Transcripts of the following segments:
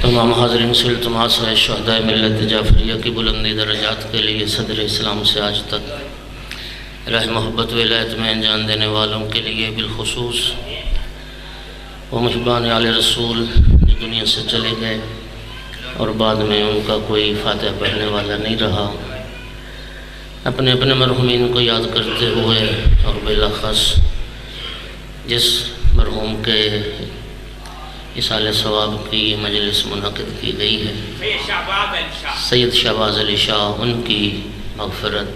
تمام حاضرین سے التماس ہے شہداء ملت جعفریہ کی بلندی درجات کے لیے صدر اسلام سے آج تک راہ محبت ولایت میں انجام دینے والوں کے لیے بالخصوص وہ محبان آل رسول جو دنیا سے چلے گئے اور بعد میں ان کا کوئی فاتحہ پڑھنے والا نہیں رہا، اپنے اپنے مرحومین کو یاد کرتے ہوئے اور بالاخص جس مرحوم کے اصالِ ثواب کی یہ مجلس منعقد کی گئی ہے، سید شہباز علی شاہ، ان کی مغفرت،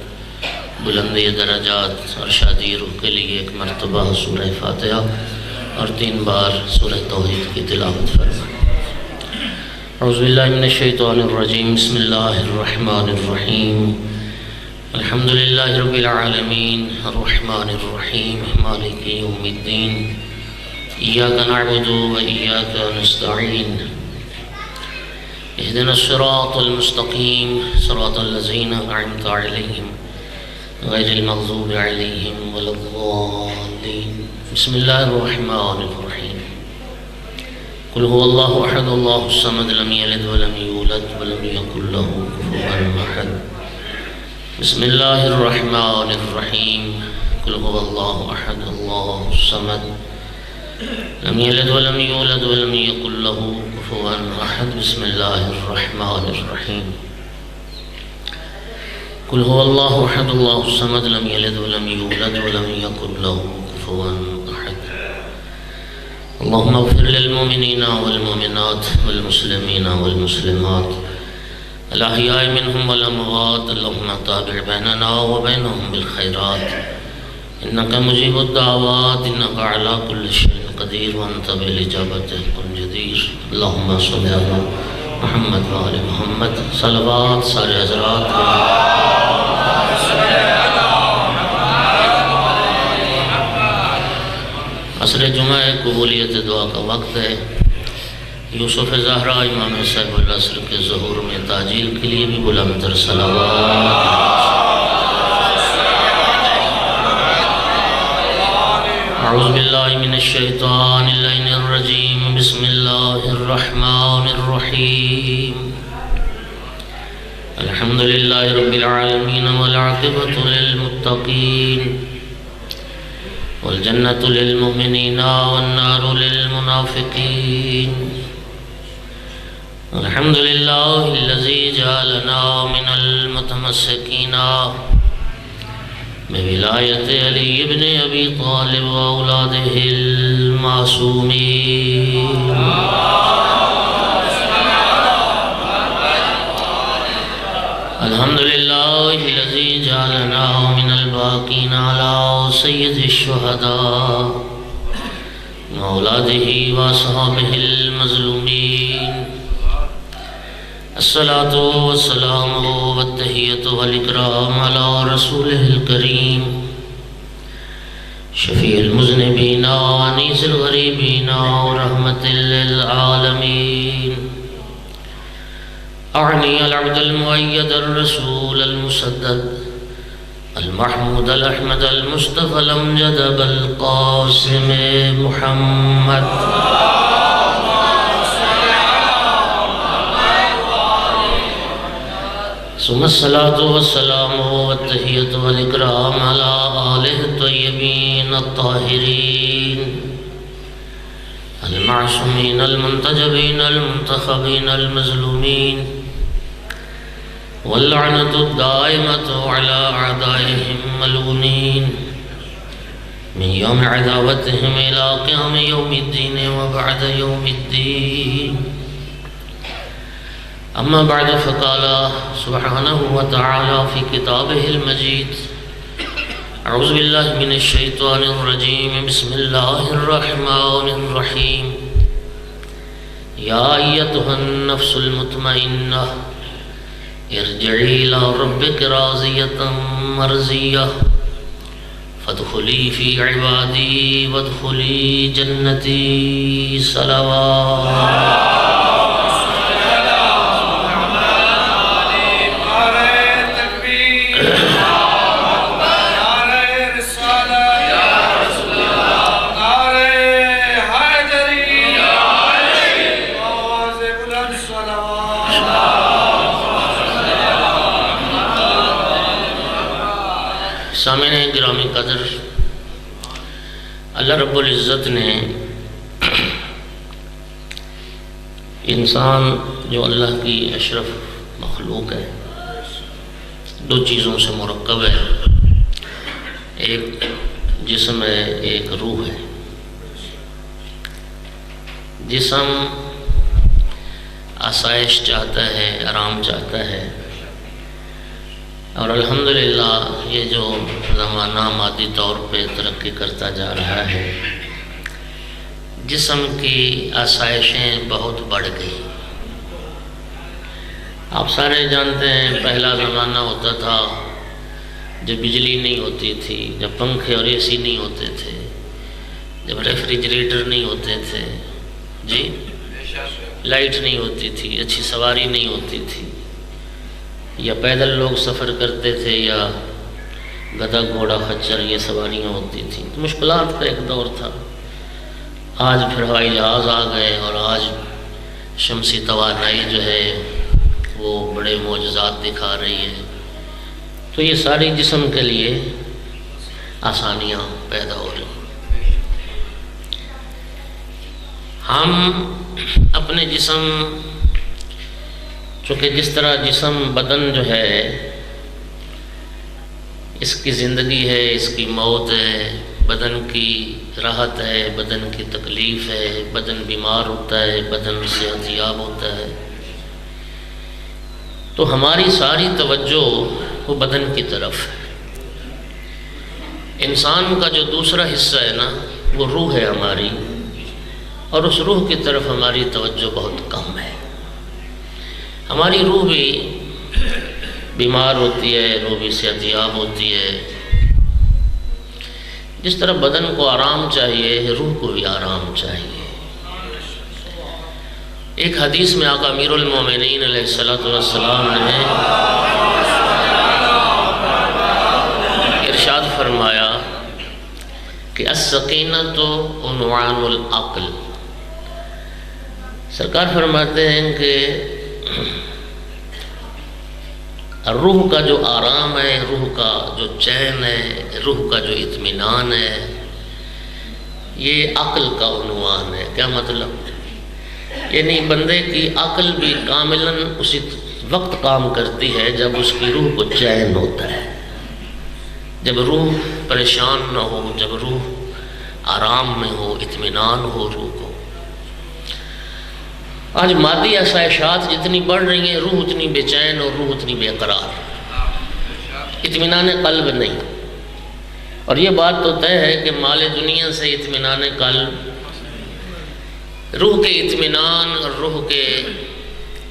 بلندی درجات اور شادی روح کے لیے ایک مرتبہ سورہ فاتحہ اور 3 بار سورہ توحید کی تلاوت فرمائیں۔ اعوذ باللہ من الشیطان الرجیم، بسم اللہ الرحمن الرحیم، الحمدللہ رب العالمین، الرحمن الرحیم، مالک یوم الدین، ایاک نعبد و ایاک نستعین، اہدنا الصراط المستقیم، صراط الذین انعمت علیہم غیر المغضوب علیہم ولا الضالین۔ بسم اللہ الرحمن الرحیم، قل هو اللہ احد اللہ الصمد لم یلد ولم یولد ولم یکن له کفوا احد۔ بسم اللہ الرحمن الرحیم، قل هو اللہ احد اللہ الصمد لم یلد ولم یولد ولم یکن له کفوا احد۔ بسم اللہ الرحمن الرحیم، قل هو اللہ احد اللہ الصمد لم یلد ولم یولد ولم یکن له کفوا احد۔ اللہم اغفر للمؤمنین والمؤمنات والمسلمین والمسلمات الاحیاء منہم والاموات، اللہم تابع بیننا وبینہم بالخیرات انکا مجیب الدعوات انکا علی کل شیء قدیر وانت بالاجابت کن جدیر۔ اللہم صلی علی محمد وآل محمد، صلوات سارے حضرات۔ عصر جمعہ قبولیت دعا کا وقت ہے۔ یوسف زہرا امام صاحب العصر کے ظہور میں تاجیل کے لیے بھی بلند تر صلوات۔ اعوذ باللہ من الشیطان اللعین الرجیم، بسم اللہ الرحمن الرحیم، الحمدللہ رب العالمین والعاقبۃ للمتقین والجنة للمؤمنین والنار للمنافقین، الحمدللہ الذی جعلنا من المتمسکین بولایت علی ابن ابی طالب واولادہ المعصومین، الحمدللہ الذی جعلنا من الباقین علی سید الشہداء واولادہ واصحابہ المظلومین، الصلاة والسلام والتحیۃ والاکرام علی رسولہ الکریم، شفیع المذنبین وانیس الغریبین ورحمۃ للعالمین، اعنی العبد المؤید الرسول المسدد المحمود الاحمد المصطفى الامجد بالقاسم محمد، ثم الصلاة والسلام والتحیۃ والاکرام علی آلہ الطیبین الطاہرین المعصومین المنتجبین المنتخبین المظلومین، واللعنة الدائمة على أعدائهم ملعونين من يوم عداوتهم إلى قيام يوم الدين وبعد يوم الدين، أما بعد فقال سبحانه وتعالى في كتابه المجيد، أعوذ بالله من الشيطان الرجيم، بسم الله الرحمن الرحيم، يا أيتها النفس المطمئنة ارجعی الی ربک راضیۃ مرضیہ فادخلی فی عبادی وادخلی جنتی، صلوات۔ گرامی قدر، اللہ رب العزت نے انسان جو اللہ کی اشرف مخلوق ہے، دو چیزوں سے مرکب ہے، ایک جسم ہے، ایک روح ہے۔ جسم آسائش چاہتا ہے، آرام چاہتا ہے، اور الحمدللہ یہ جو زمانہ مادی طور پہ ترقی کرتا جا رہا ہے، جسم کی آسائشیں بہت بڑھ گئی۔ آپ سارے جانتے ہیں پہلا زمانہ ہوتا تھا جب بجلی نہیں ہوتی تھی، جب پنکھے اور اے سی نہیں ہوتے تھے، جب ریفریجریٹر نہیں ہوتے تھے، جی لائٹ نہیں ہوتی تھی، اچھی سواری نہیں ہوتی تھی، یا پیدل لوگ سفر کرتے تھے، یا گدھا گھوڑا خچر یہ سواریاں ہوتی تھیں، تو مشکلات کا ایک دور تھا۔ آج پھر ہوائی جہاز آ گئے، اور آج شمسی توانائی جو ہے وہ بڑے معجزات دکھا رہی ہے، تو یہ ساری جسم کے لیے آسانیاں پیدا ہو رہی ہیں۔ ہم اپنے جسم، چونکہ جس طرح جسم بدن جو ہے اس کی زندگی ہے، اس کی موت ہے، بدن کی راحت ہے، بدن کی تکلیف ہے، بدن بیمار ہوتا ہے، بدن صحت یاب ہوتا ہے، تو ہماری ساری توجہ وہ بدن کی طرف ہے۔ انسان کا جو دوسرا حصہ ہے نا، وہ روح ہے ہماری، اور اس روح کی طرف ہماری توجہ بہت کم ہے۔ ہماری روح بھی بیمار ہوتی ہے، روح بھی صحت یاب ہوتی ہے۔ جس طرح بدن کو آرام چاہیے، روح کو بھی آرام چاہیے۔ ایک حدیث میں آقا امیر المومنین علیہ السلام نے ارشاد فرمایا کہ السکینۃ عنوان العقل۔ سرکار فرماتے ہیں کہ روح کا جو آرام ہے، روح کا جو چین ہے، روح کا جو اطمینان ہے، یہ عقل کا عنوان ہے۔ کیا مطلب؟ یعنی بندے کی عقل بھی کاملاً اسی وقت کام کرتی ہے جب اس کی روح کو چین ہوتا ہے، جب روح پریشان نہ ہو، جب روح آرام میں ہو، اطمینان ہو روح کو۔ آج مادی آسائشات جتنی بڑھ رہی ہیں، روح اتنی بے چین اور روح اتنی بے قرار، اطمینان قلب نہیں۔ اور یہ بات تو طے ہے کہ مال دنیا سے اطمینان قلب، روح کے اطمینان اور روح کے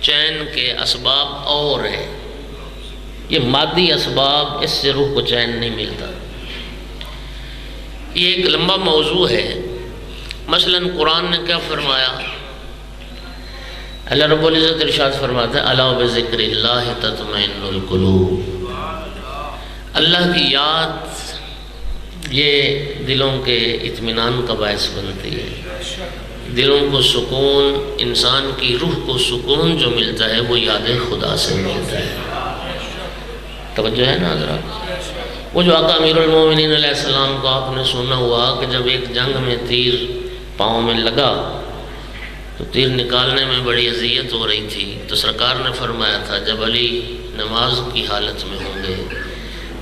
چین کے اسباب اور ہیں۔ یہ مادی اسباب، اس سے روح کو چین نہیں ملتا۔ یہ ایک لمبا موضوع ہے۔ مثلاً قرآن نے کیا فرمایا؟ اللہ رب العزت ارشاد فرماتا ہے الا بذکر اللہ تطمئن القلوب۔ اللہ کی یاد یہ دلوں کے اطمینان کا باعث بنتی ہے۔ دلوں کو سکون، انسان کی روح کو سکون جو ملتا ہے وہ یاد خدا سے ملتا ہے۔ توجہ ہے نا حضرات؟ وہ جو آقا امیر المومنین علیہ السلام کو آپ نے سنا ہوا کہ جب ایک جنگ میں تیر پاؤں میں لگا تو تیر نکالنے میں بڑی اذیت ہو رہی تھی، تو سرکار نے فرمایا تھا جب علی نماز کی حالت میں ہوں گے،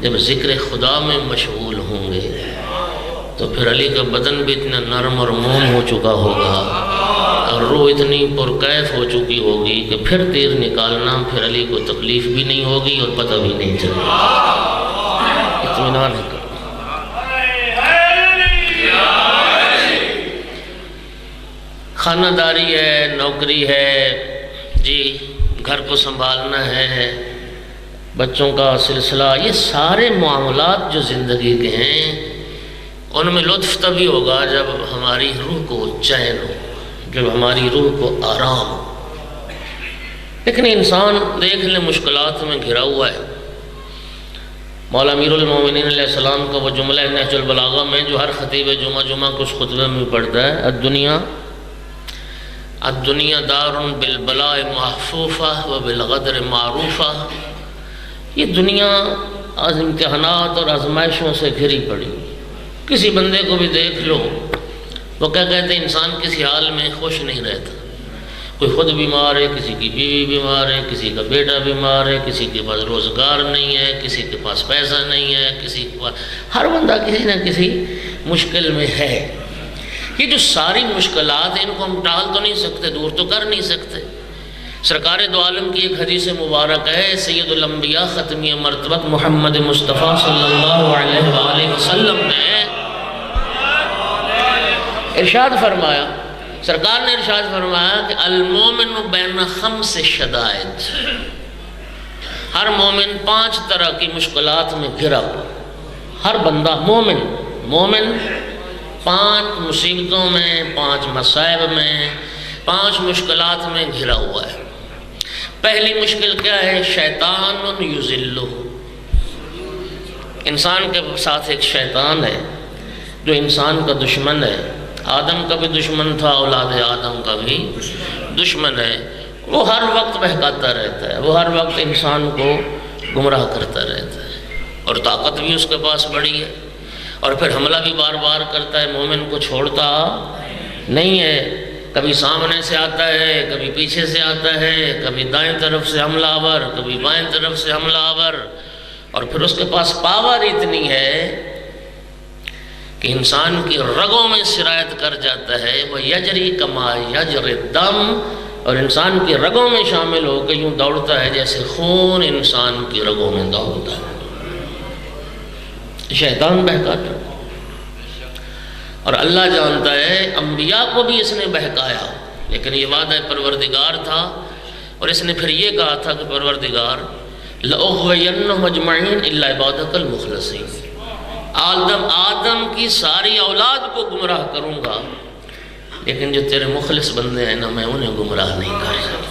جب ذکر خدا میں مشغول ہوں گے، تو پھر علی کا بدن بھی اتنا نرم اور موم ہو چکا ہوگا، اور روح اتنی پرکیف ہو چکی ہوگی کہ پھر تیر نکالنا پھر علی کو تکلیف بھی نہیں ہوگی اور پتہ بھی نہیں چلے گا۔ اطمینان ہے۔ خانہ داری ہے، نوکری ہے، جی گھر کو سنبھالنا ہے، بچوں کا سلسلہ، یہ سارے معاملات جو زندگی کے ہیں ان میں لطف تبھی ہوگا جب ہماری روح کو چین ہو، جب ہماری روح کو آرام ہو۔ لیکن انسان دیکھ لیں مشکلات میں گھرا ہوا ہے۔ مولا امیر المومنین علیہ السلام کا وہ جملہ نہج البلاغہ میں جو ہر خطیب جمعہ کے اس خطبے میں پڑھتا ہے، الدنیا دار بالبلاء محفوفہ و بالغدر معروفہ۔ یہ دنیا امتحانات اور آزمائشوں سے گھری پڑی. کسی بندے کو بھی دیکھ لو، وہ کیا کہتے ہیں، انسان کسی حال میں خوش نہیں رہتا. کوئی خود بیمار ہے، کسی کی بیوی بیمار ہے، کسی کا بیٹا بیمار ہے، کسی کے پاس روزگار نہیں ہے، کسی کے پاس پیسہ نہیں ہے، کسی کے پاس، ہر بندہ کسی نہ کسی مشکل میں ہے. یہ جو ساری مشکلات ہیں ان کو ہم ٹال تو نہیں سکتے، دور تو کر نہیں سکتے. سرکار دو عالم کی ایک حدیث مبارک ہے، سید الانبیاء ختمی مرتبت محمد مصطفیٰ صلی اللہ علیہ وآلہ وسلم نے ارشاد فرمایا، سرکار نے ارشاد فرمایا کہ المومن بین خمس شدائد، ہر مومن 5 طرح کی مشکلات میں گھرا ہوا. ہر بندہ مومن 5 مصیبتوں میں، 5 مصائب میں، 5 مشکلات میں گھرا ہوا ہے. پہلی مشکل کیا ہے؟ شیطان یذلہ. انسان کے ساتھ ایک شیطان ہے جو انسان کا دشمن ہے. آدم کا بھی دشمن تھا، اولاد آدم کا بھی دشمن ہے. وہ ہر وقت بہکاتا رہتا ہے، وہ ہر وقت انسان کو گمراہ کرتا رہتا ہے، اور طاقت بھی اس کے پاس بڑی ہے، اور پھر حملہ بھی بار بار کرتا ہے. مومن کو چھوڑتا نہیں ہے، کبھی سامنے سے آتا ہے، کبھی پیچھے سے آتا ہے، کبھی دائیں طرف سے حملہ آور، کبھی بائیں طرف سے حملہ آور. اور پھر اس کے پاس پاور اتنی ہے کہ انسان کی رگوں میں سرایت کر جاتا ہے. وہ یجری کما یجری الدم، اور انسان کی رگوں میں شامل ہو کے یوں دوڑتا ہے جیسے خون انسان کی رگوں میں دوڑتا ہے. شیطان بہکاتا. اور اللہ جانتا ہے انبیاء کو بھی اس نے بہکایا، لیکن یہ وعدہ پروردگار تھا، اور اس نے پھر یہ کہا تھا کہ پروردگار لَأُغْوِيَنَّهُمْ أَجْمَعِينَ إِلَّا عِبَادَكَ الْمُخْلَصِينَ. آدم کی ساری اولاد کو گمراہ کروں گا، لیکن جو تیرے مخلص بندے ہیں نا، میں انہیں گمراہ نہیں کر سکتا.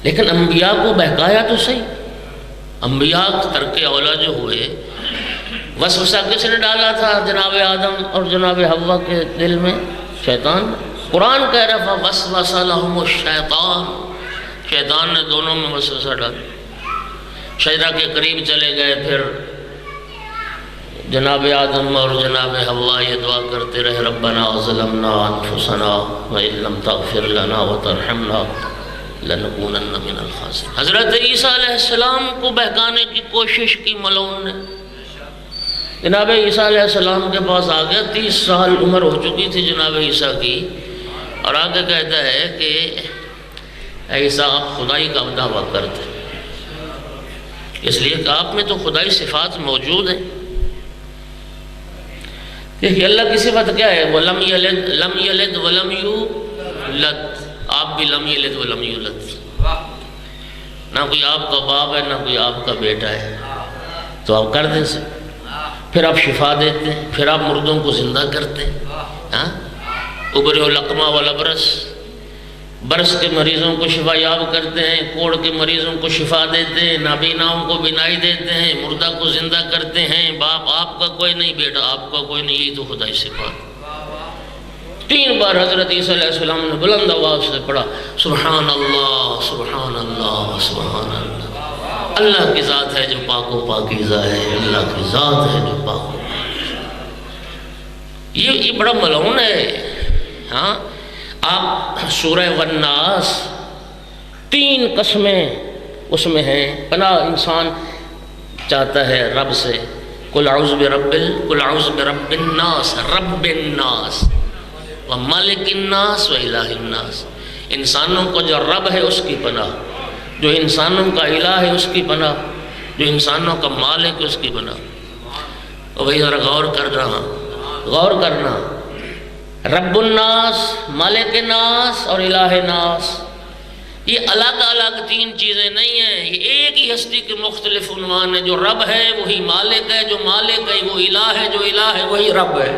لیکن انبیاء کو بہکایا تو صحیح. انبیاء ترک اولا جو ہوئے، وسوسہ کس نے ڈالا تھا جناب آدم اور جناب حوا کے دل میں؟ شیطان. قرآن کہہ رہا تھا وسوسہ لہم الشیطان، شیطان نے دونوں میں وسوسہ ڈالا. شجرہ کے قریب چلے گئے، پھر جناب آدم اور جناب حوا یہ دعا کرتے رہے ربنا ظلمنا انفسنا وان لم تغفر لنا وترحمنا لنکونن من الخاسرین. حضرت عیسیٰ علیہ السلام کو بہکانے کی کوشش کی ملعون نے. جناب عیسیٰ علیہ السلام کے پاس آ گیا، 30 سال عمر ہو چکی تھی جناب عیسیٰ کی، اور آگے کہتا ہے کہ اے عیسیٰ آپ خدائی کا دعویٰ کرتے، اس لیے کہ آپ میں تو خدائی صفات موجود ہیں. دیکھیے اللہ کی صفت کیا ہے؟ وہ لم یلد ولم یولد. آپ بھی لم یلد ولم یولد، نہ کوئی آپ کا باپ ہے، نہ کوئی آپ کا بیٹا ہے. تو آپ کر دیں سے، پھر آپ شفا دیتے ہیں، پھر آپ مردوں کو زندہ کرتے ہیں. ابرئ الاکمہ والابرص، برس کے مریضوں کو شفا یاب کرتے ہیں، کوڑ کے مریضوں کو شفا دیتے ہیں، نابیناؤں کو بینائی دیتے ہیں، مردہ کو زندہ کرتے ہیں. باپ آپ کا کوئی نہیں، بیٹا آپ کا کوئی نہیں، یہی تو خدائی صفات. 3 بار حضرت عیسیٰ علیہ السلام نے بلند آواز سے پڑھا سبحان اللہ سبحان اللہ سبحان اللہ. اللہ کی ذات ہے جو پاک و پاکیزہ ہے، اللہ کی ذات ہے جو پاک و پاکیزہ. یہ بڑا ملعون ہے. ہاں آپ سورہ والناس 3 قسمیں اس میں ہیں. پناہ انسان چاہتا ہے رب سے، قل اعوذ برب الناس، رب الناس و مالک الناس و الہ الناس. انسانوں کو جو رب ہے اس کی پناہ، جو انسانوں کا الہ ہے اس کی پناہ، جو انسانوں کا مالک ہے اس کی پناہ. اور بھئی ذرا غور کرنا، رب الناس، مالک الناس اور الہ الناس، یہ الگ الگ 3 چیزیں نہیں ہیں، یہ ایک ہی ہستی کے مختلف عنوان ہیں. جو رب ہے وہی مالک ہے، جو مالک ہے وہ الہ ہے، جو الہ ہے وہی رب ہے.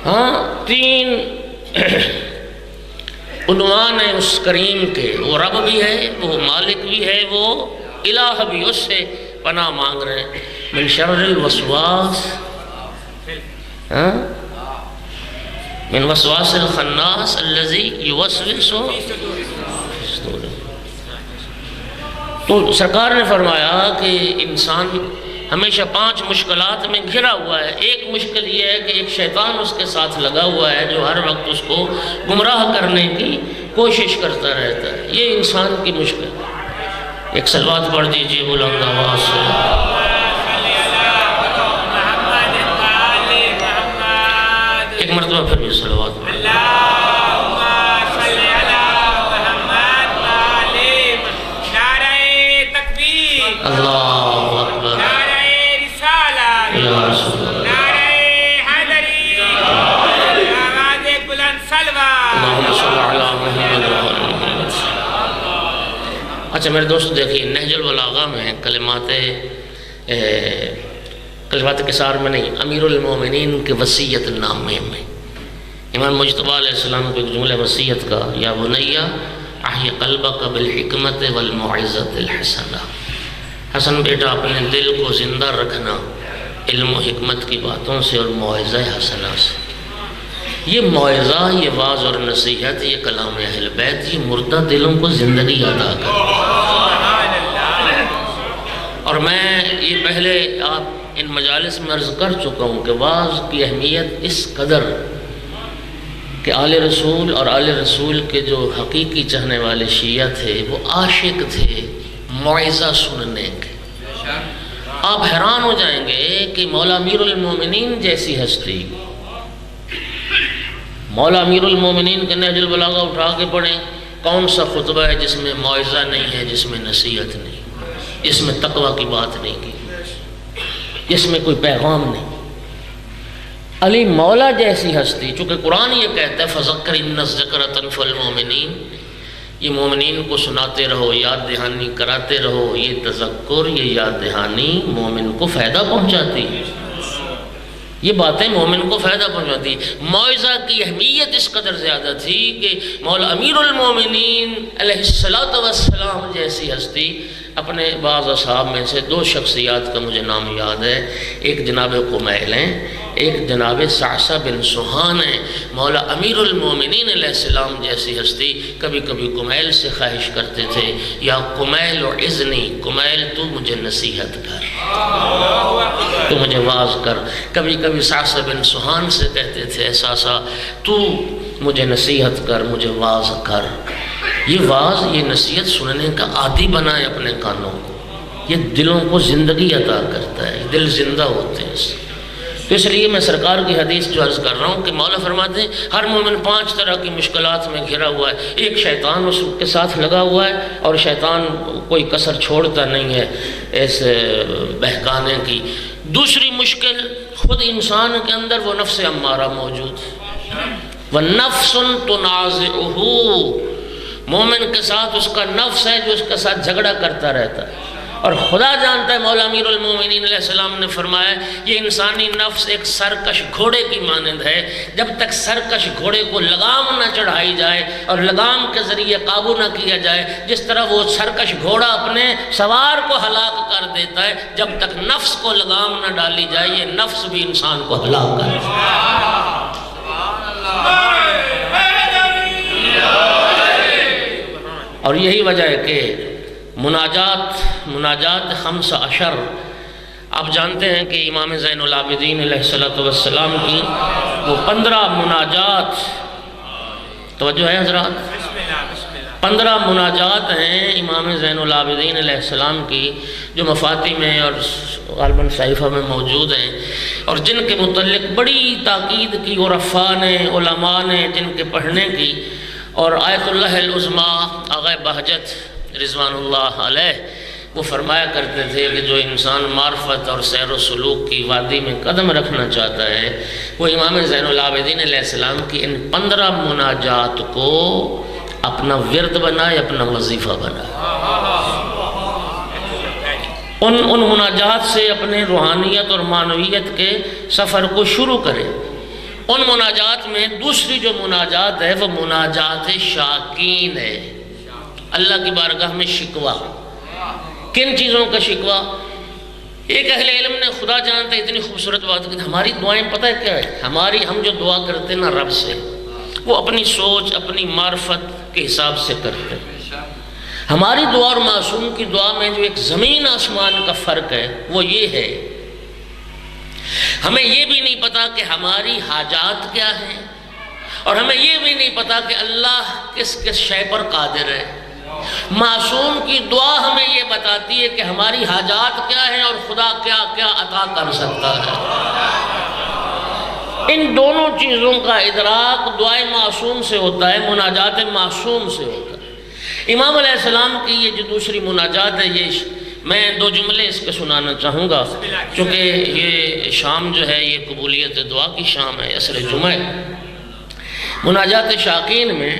ہاں 3 عنوان ہیں اس کریم کے. وہ رب بھی ہے، وہ مالک بھی ہے، وہ الہ بھی. اس سے پناہ مانگ رہے ہیں من شر الوسواس. من وسواس الخناس الذی یوسوس فی صدور۔ تو سرکار نے فرمایا کہ انسان ہمیشہ 5 مشکلات میں گھرا ہوا ہے۔ ایک مشکل یہ ہے کہ ایک شیطان اس کے ساتھ لگا ہوا ہے جو ہر وقت اس کو گمراہ کرنے کی کوشش کرتا رہتا ہے، یہ انسان کی مشکل ہے۔ ایک صلوات پڑھ دیجئے بلند آواز سے۔ ایک مرتبہ پھر بھی صلوات پڑھ۔ اللہ اکبر، یا رسول اللہ، اللہم صلی علی محمد و آل محمد۔ اچھا میرے دوست دیکھیے، نہج البلاغہ میں کلمات قصار میں نہیں، امیر المومنین کے وصیت نامے میں امام مجتبیٰ علیہ السلام کو ایک جملہ وصیت کا، یا بنی احی قلبک بالحکمت والموعظۃ الحسنہ، حسن بیٹا اپنے دل کو زندہ رکھنا علم و حکمت کی باتوں سے اور موعظہ حسنہ سے۔ یہ موعظہ، یہ واعظ اور نصیحت، یہ کلام اہل بیت، یہ مردہ دلوں کو زندگی عطا کرتا ہے۔ اور میں یہ پہلے آپ ان مجالس میں عرض کر چکا ہوں کہ واعظ کی اہمیت اس قدر کہ آل رسول اور آل رسول کے جو حقیقی چاہنے والے شیعہ تھے وہ عاشق تھے موعظہ سننے کے۔ آپ حیران ہو جائیں گے کہ مولا امیر المومنین جیسی ہستی، مولا امیر المومنین کے نہج البلاغہ اٹھا کے پڑھیں، کون سا خطبہ ہے جس میں موعظہ نہیں ہے، جس میں نصیحت نہیں، جس میں تقوی کی بات نہیں کی، جس میں کوئی پیغام نہیں۔ علی مولا جیسی ہستی، چونکہ قرآن یہ کہتا ہے فذکر ان الذکر تنفع المؤمنین، یہ مومنین کو سناتے رہو، یاد دہانی کراتے رہو، یہ تذکر، یہ یاد دہانی مومن کو فائدہ پہنچاتی ہے، یہ باتیں مومن کو فائدہ پہنچاتی۔ موعظہ کی اہمیت اس قدر زیادہ تھی کہ مولا امیر المومنین علیہ السلام جیسی ہستی، اپنے بعض اصحاب میں سے 2 شخصیات کا مجھے نام یاد ہے، ایک جناب قمیل ہیں، ایک جناب صعصع بن سہان ہیں۔ مولا امیر المومنین علیہ السلام جیسی ہستی کبھی کبھی قمیل سے خواہش کرتے تھے، یا قمیل اعظنی، قمیل تو مجھے نصیحت کر، تو مجھے واعظ کر۔ کبھی کبھی صعصع بن سہان سے کہتے تھے صعصع تو مجھے نصیحت کر، مجھے واعظ کر۔ یہ واعظ، یہ نصیحت سننے کا عادی بنائے اپنے کانوں کو، یہ دلوں کو زندگی عطا کرتا ہے، دل زندہ ہوتے ہیں اس سے۔ تو اس لیے میں سرکار کی حدیث جو عرض کر رہا ہوں کہ مولا فرماتے ہیں ہر مومن 5 طرح کی مشکلات میں گھرا ہوا ہے۔ ایک شیطان اس کے ساتھ لگا ہوا ہے اور شیطان کوئی کسر چھوڑتا نہیں ہے اس بہکانے کی۔ دوسری مشکل خود انسان کے اندر وہ نفس امارہ موجود ہے، وَنَفْسٌ تُنَازِعُهُ، مومن کے ساتھ اس کا نفس ہے جو اس کے ساتھ جھگڑا کرتا رہتا ہے، اور خدا جانتا ہے۔ مولا امیر المومنین علیہ السلام نے فرمایا یہ انسانی نفس ایک سرکش گھوڑے کی مانند ہے، جب تک سرکش گھوڑے کو لگام نہ چڑھائی جائے اور لگام کے ذریعے قابو نہ کیا جائے، جس طرح وہ سرکش گھوڑا اپنے سوار کو ہلاک کر دیتا ہے، جب تک نفس کو لگام نہ ڈالی جائے یہ نفس بھی انسان کو ہلاک کر دیتا ہے۔ اور یہی وجہ ہے کہ مناجات 15، آپ جانتے ہیں کہ امام زین العابدین علیہ السلام کی وہ 15 مناجات، توجہ ہے حضرات، 15 مناجات ہیں امام زین العابدین علیہ السلام کی جو مفاتیح میں اور غالباً صحیفہ میں موجود ہیں، اور جن کے متعلق بڑی تاکید کی عرفاء نے، علماء نے جن کے پڑھنے کی۔ اور آیت اللہ العظمیٰ آغا بہجت رضوان اللہ علیہ وہ فرمایا کرتے تھے کہ جو انسان معرفت اور سیر و سلوک کی وادی میں قدم رکھنا چاہتا ہے وہ امام زین العابدین علیہ السلام کی ان 15 مناجات کو اپنا ورد بنائے، اپنا وظیفہ بنائے، ان مناجات سے اپنے روحانیت اور معنویت کے سفر کو شروع کرے۔ ان مناجات میں دوسری جو مناجات ہے وہ مناجات شاکین ہے، اللہ کی بارگاہ میں شکوہ۔ کن چیزوں کا شکوہ؟ ایک اہل علم نے خدا جانتا اتنی خوبصورت بات کی، ہماری دعائیں پتہ ہے کیا ہے؟ ہم جو دعا کرتے ہیں نا رب سے، وہ اپنی سوچ اپنی معرفت کے حساب سے کرتے ہیں۔ ہماری دعا اور معصوم کی دعا میں جو ایک زمین آسمان کا فرق ہے وہ یہ ہے، ہمیں یہ بھی نہیں پتا کہ ہماری حاجات کیا ہیں، اور ہمیں یہ بھی نہیں پتا کہ اللہ کس کس شے پر قادر ہے۔ معصوم کی دعا ہمیں یہ بتاتی ہے کہ ہماری حاجات کیا ہیں اور خدا کیا کیا عطا کر سکتا ہے۔ ان دونوں چیزوں کا ادراک دعائے معصوم سے ہوتا ہے، مناجات معصوم سے ہوتا ہے۔ امام علیہ السلام کی یہ جو دوسری مناجات ہے، یہ میں 2 جملے اس کے سنانا چاہوں گا، چونکہ یہ شام جو ہے یہ قبولیت دعا کی شام ہے، عصر جمعہ۔ مناجات شاقین میں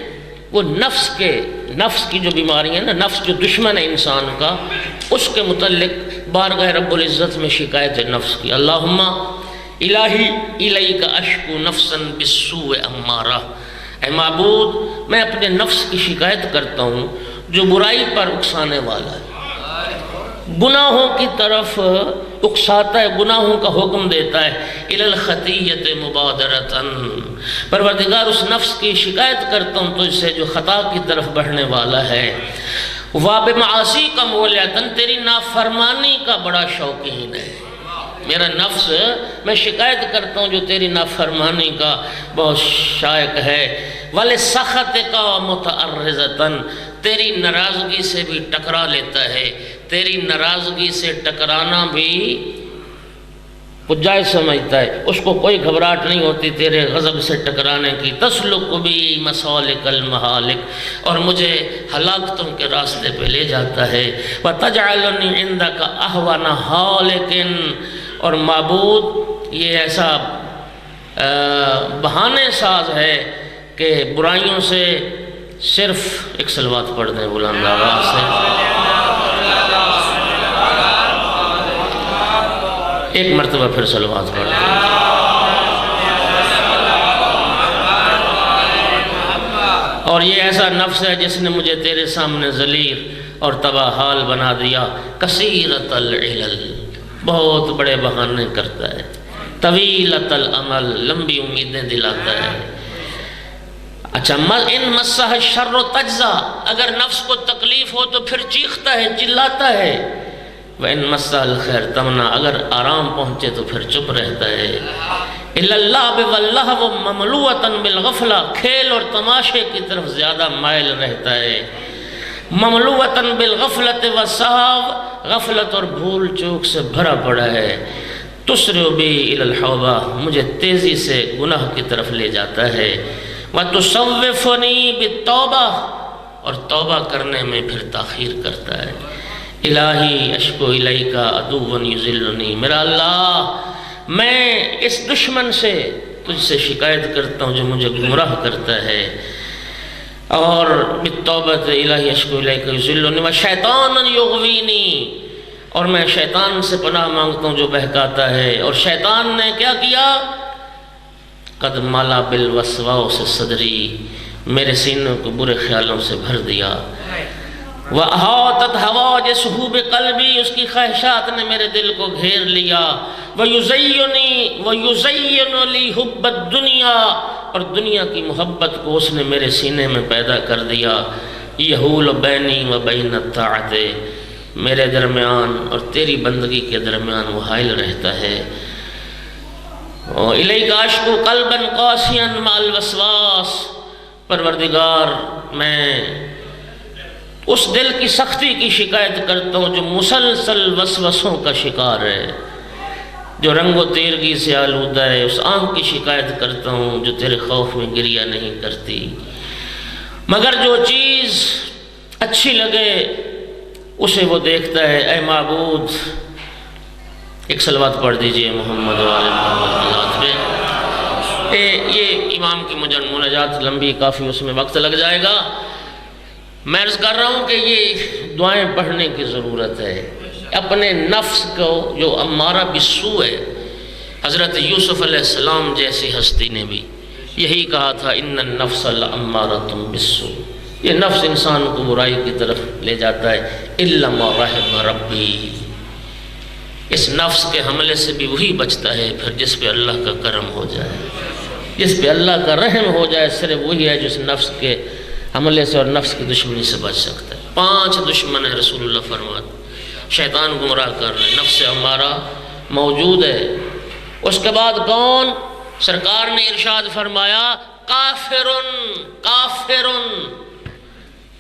وہ نفس کی جو بیماری ہے نا، نفس جو دشمن ہے انسان کا، اس کے متعلق بارگاہ رب العزت میں شکایت نفس کی۔ اللہم الہی الیک اشکو نفسا بالسوء امارہ، اے معبود میں اپنے نفس کی شکایت کرتا ہوں جو برائی پر اکسانے والا ہے، گناہوں کی طرف اکساتا ہے، گناہوں کا حکم دیتا ہے۔ الی الخطیۃ مبادرۃ، پروردگار اس نفس کی شکایت کرتا ہوں تجھ سے جو خطا کی طرف بڑھنے والا ہے۔ وبمعاصی کا مولیتاً، تیری نافرمانی کا بڑا شوقین ہے۔ میرا نفس میں شکایت کرتا ہوں جو تیری نافرمانی کا بہت شائق ہے۔ ولسخطک متعرضۃ، تیری ناراضگی سے بھی ٹکرا لیتا ہے، تیری ناراضگی سے ٹکرانا بھی جائز سمجھتا ہے، اس کو کوئی گھبراہٹ نہیں ہوتی تیرے غضب سے ٹکرانے کی۔ تسلک بی مسالک المہالک، اور مجھے ہلاکتوں کے راستے پہ لے جاتا ہے۔ وتجعلنی عندک اہون ہالک، اور معبود یہ ایسا بہانے ساز ہے کہ برائیوں سے صرف ایک صلوات پڑھ دیں بلند آواز سے، ایک مرتبہ پھر صلوات پڑھ دیں۔ اور یہ ایسا نفس ہے جس نے مجھے تیرے سامنے ذلیل اور تباہ حال بنا دیا۔ کثیرۃ العلل، بہت بڑے بہانے کرتا ہے۔ طویلۃ الامل، لمبی امیدیں دلاتا ہے۔ اچھا، ان مسہ الشر تجزا، اگر نفس کو تکلیف ہو تو پھر چیختا ہے، چلاتا ہے۔ وَإِن مَسَّ الْخَيْرُ تَمْنَعُ، اگر آرام پہنچے تو پھر چپ رہتا ہے۔ إِلَّا اللَّعْبِ وَاللَّهْوِ مَمْلُوءَةً بِالْغَفْلَةِ، کھیل اور تماشے کی طرف زیادہ مائل رہتا ہے۔ مَمْلُوءَةً بِالْغَفْلَةِ وَالسَّهْوِ، غفلت اور بھول چوک سے بھرا پڑا ہے۔ تُسْرِعُ بِي إِلَى الْحَوْبَةِ، مجھے تیزی سے گناہ کی طرف لے جاتا ہے۔ وَتُصَوِّفُنِي بِالتَّوْبَةِ، اور توبہ کرنے میں پھر تاخیر کرتا ہے۔ الہی اشکو الیک عدوا یذلنی، میرا اللہ میں اس دشمن سے تجھ سے شکایت کرتا ہوں جو مجھے گمراہ کرتا ہے۔ اور بالتوبۃ الہی اشکو الیک یذلنی وشیطانا یغوینی، اور میں شیطان سے پناہ مانگتا ہوں جو بہکاتا ہے۔ اور شیطان نے کیا کیا؟ قد مالا بالوسواس صدری، میرے سینوں کو برے خیالوں سے بھر دیا۔ وَأَحَاطَتْ حَوَاجِسُهُ بِقَلْبِي، اس کی خواہشات نے میرے دل کو گھیر لیا۔ وَيُزَيِّنُ لِي حُبَّ الدُّنْيَا، اور دنیا کی محبت کو اس نے میرے سینے میں پیدا کر دیا۔ يَحُولُ بَيْنِي وَبَيْنَ الطَّاعَةِ، میرے درمیان اور تیری بندگی کے درمیان وہ حائل رہتا ہے۔ إِلَيْكَ أَشْكُو قَلْبًا قَاسِيًا مَعَ الْوَسْوَاسِ، پروردگار میں اس دل کی سختی کی شکایت کرتا ہوں جو مسلسل وسوسوں کا شکار ہے، جو رنگ و تیرگی سے آلودہ ہے۔ اس آنکھ کی شکایت کرتا ہوں جو تیرے خوف میں گریہ نہیں کرتی، مگر جو چیز اچھی لگے اسے وہ دیکھتا ہے۔ اے معبود، ایک صلوات پڑھ دیجئے محمد و آل محمد پہ۔ یہ امام کی مناجات لمبی کافی، اس میں وقت لگ جائے گا۔ میں عرض کر رہا ہوں کہ یہ دعائیں پڑھنے کی ضرورت ہے۔ اپنے نفس کو جو امارہ بالسوء ہے، حضرت یوسف علیہ السلام جیسی ہستی نے بھی یہی کہا تھا، ان النفس لامارۃ بالسوء، یہ نفس انسان کو برائی کی طرف لے جاتا ہے۔ الا ما رحم ربی، اس نفس کے حملے سے بھی وہی بچتا ہے پھر جس پہ اللہ کا کرم ہو جائے، جس پہ اللہ کا رحم ہو جائے، صرف وہی ہے جس نفس کے حملے سے اور نفس کی دشمنی سے بچ سکتا ہے۔ 5 دشمن ہیں رسول اللہ فرماتے، شیطان گمراہ کر رہے ہیں، نفس امارہ موجود ہے۔ اس کے بعد کون؟ سرکار نے ارشاد فرمایا کافرن، کافرن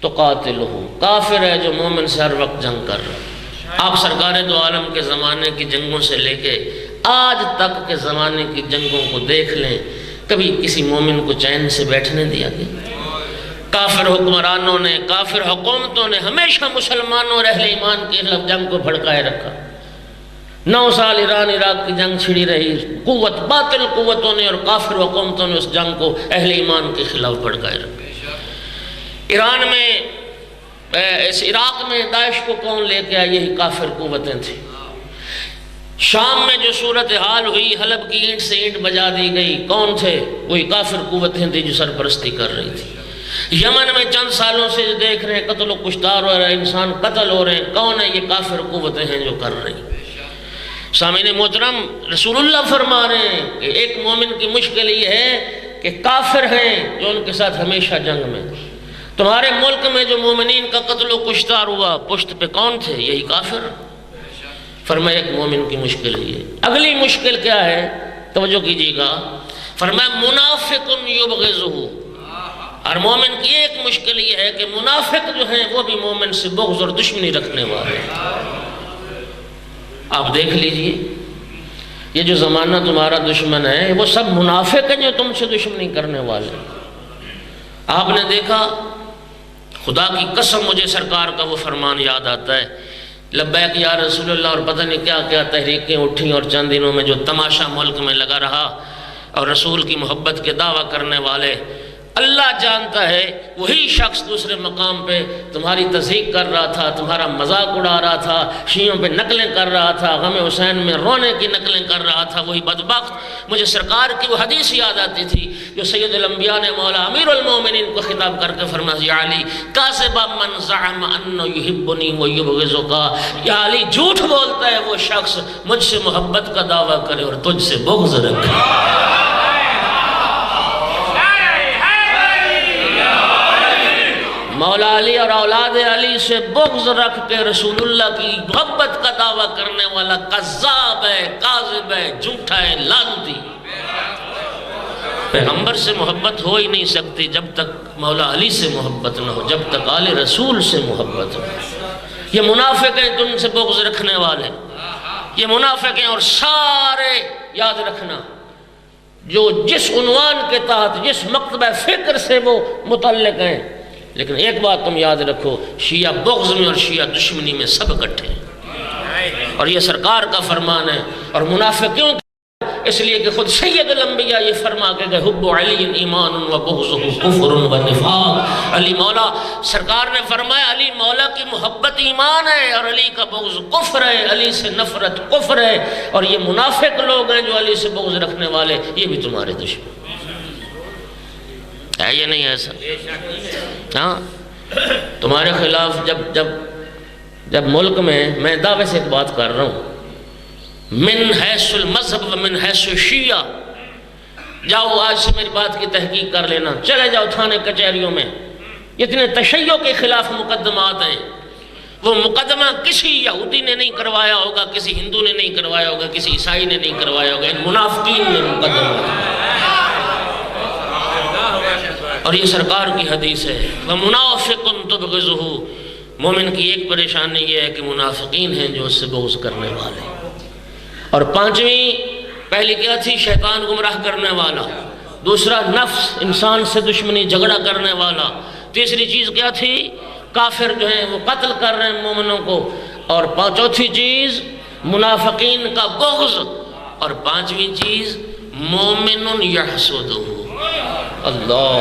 تو قاتلہ، کافر ہے جو مومن سے ہر وقت جنگ کر رہا ہے۔ آپ سرکار دو عالم کے زمانے کی جنگوں سے لے کے آج تک کے زمانے کی جنگوں کو دیکھ لیں، کبھی کسی مومن کو چین سے بیٹھنے دیا گیا؟ کافر حکمرانوں نے، کافر حکومتوں نے ہمیشہ مسلمانوں اور اہل ایمان کے خلاف جنگ کو بھڑکائے رکھا۔ 9 سال ایران عراق کی جنگ چھڑی رہی، قوت باطل قوتوں نے اور کافر حکومتوں نے اس جنگ کو اہل ایمان کے خلاف بھڑکائے رکھا۔ ایران میں، اس عراق میں داعش کو کون لے کے آئے؟ یہی کافر قوتیں تھیں۔ شام میں جو صورتحال ہوئی، حلب کی اینٹ سے اینٹ بجا دی گئی، کون تھے؟ وہی کافر قوتیں تھیں جو سرپرستی کر رہی تھی۔ یمن میں چند سالوں سے جو دیکھ رہے ہیں قتل و کشتار ہو رہا ہے، انسان قتل ہو رہے ہیں، کون ہے؟ یہ کافر قوتیں ہیں جو کر رہی ہیں۔ سامعین محترم، رسول اللہ فرما رہے ہیں کہ ایک مومن کی مشکل یہ ہے کہ کافر ہیں جو ان کے ساتھ ہمیشہ جنگ میں۔ تمہارے ملک میں جو مومنین کا قتل و کشتار ہوا، پشت پہ کون تھے؟ یہی کافر۔ فرمایا ایک مومن کی مشکل یہ ہے۔ اگلی مشکل کیا ہے؟ توجہ کیجیے گا، فرمایا منافق یبغضہ۔ اور مومن کی ایک مشکل یہ ہے کہ منافق جو ہیں وہ بھی مومن سے بغض اور دشمنی رکھنے والے ہیں۔ آپ دیکھ لیجئے، یہ جو زمانہ تمہارا دشمن ہے وہ سب منافق ہیں جو تم سے دشمنی کرنے والے ہیں۔ آپ نے دیکھا، خدا کی قسم مجھے سرکار کا وہ فرمان یاد آتا ہے، لبیک یا رسول اللہ، اور پتہ نہیں کیا کیا تحریکیں اٹھیں، اور چند دنوں میں جو تماشا ملک میں لگا رہا، اور رسول کی محبت کے دعویٰ کرنے والے، اللہ جانتا ہے وہی شخص دوسرے مقام پہ تمہاری تضحیق کر رہا تھا، تمہارا مذاق اڑا رہا تھا، شیعوں پہ نقلیں کر رہا تھا، غم حسین میں رونے کی نقلیں کر رہا تھا، وہی بدبخت۔ مجھے سرکار کی وہ حدیث یاد آتی تھی جو سید الانبیاء نے مولا امیر المومنین کو خطاب کر کے فرمایا، یا علی کاذب من زعم انه یحبنی ویبغضک، یا علی جھوٹ بولتا ہے وہ شخص مجھ سے محبت کا دعویٰ کرے اور تجھ سے بغض رکھے۔ مولا علی اور اولاد علی سے بغض رکھ کے رسول اللہ کی محبت کا دعویٰ کرنے والا کذاب ہے، کاذب ہے، جھوٹا ہے، لعنتی۔ پیغمبر سے محبت ہو ہی نہیں سکتی جب تک مولا علی سے محبت نہ ہو، جب تک آل رسول سے محبت ہو۔ یہ منافق ہیں تم سے بغض رکھنے والے، یہ منافق ہیں۔ اور سارے یاد رکھنا، جو جس عنوان کے تحت، جس مکتبہ فکر سے وہ متعلق ہیں، لیکن ایک بات تم یاد رکھو، شیعہ بغض میں اور شیعہ دشمنی میں سب اکٹھے ہیں، اور یہ سرکار کا فرمان ہے۔ اور منافقوں اس لیے کہ خود سید الانبیاء یہ فرما کے گئے، حب علی ایمان و بغضہ کفر و نفاق۔ علی مولا، سرکار نے فرمایا علی مولا کی محبت ایمان ہے اور علی کا بغض کفر ہے، علی سے نفرت کفر ہے۔ اور یہ منافق لوگ ہیں جو علی سے بغض رکھنے والے، یہ بھی تمہارے دشمن ہے، یہ نہیں ایسا؟ ہاں، تمہارے خلاف جب ملک میں دعوے سے ایک بات کر رہا ہوں، من حیث المذہب و من حیث شیعہ، جاؤ آج سے میری بات کی تحقیق کر لینا، چلے جاؤ تھانے کچہریوں میں، اتنے تشیع کے خلاف مقدمات ہیں، وہ مقدمہ کسی یہودی نے نہیں کروایا ہوگا، کسی ہندو نے نہیں کروایا ہوگا، کسی عیسائی نے نہیں کروایا ہوگا، ان منافقین نے مقدمہ۔ اور یہ سرکار کی حدیث ہے، وَمُنَافِقٌ تُبْغِضُهُ۔ مومن کی ایک پریشانی یہ ہے کہ منافقین ہیں جو اس سے بغض کرنے والے۔ اور پانچویں، پہلی کیا تھی؟ شیطان گمراہ کرنے والا، دوسرا نفس انسان سے دشمنی جھگڑا کرنے والا، تیسری چیز کیا تھی؟ کافر جو ہیں وہ قتل کر رہے ہیں مومنوں کو، اور چوتھی چیز منافقین کا بغض، اور پانچویں چیز مومن یحسدہ۔ اللہ،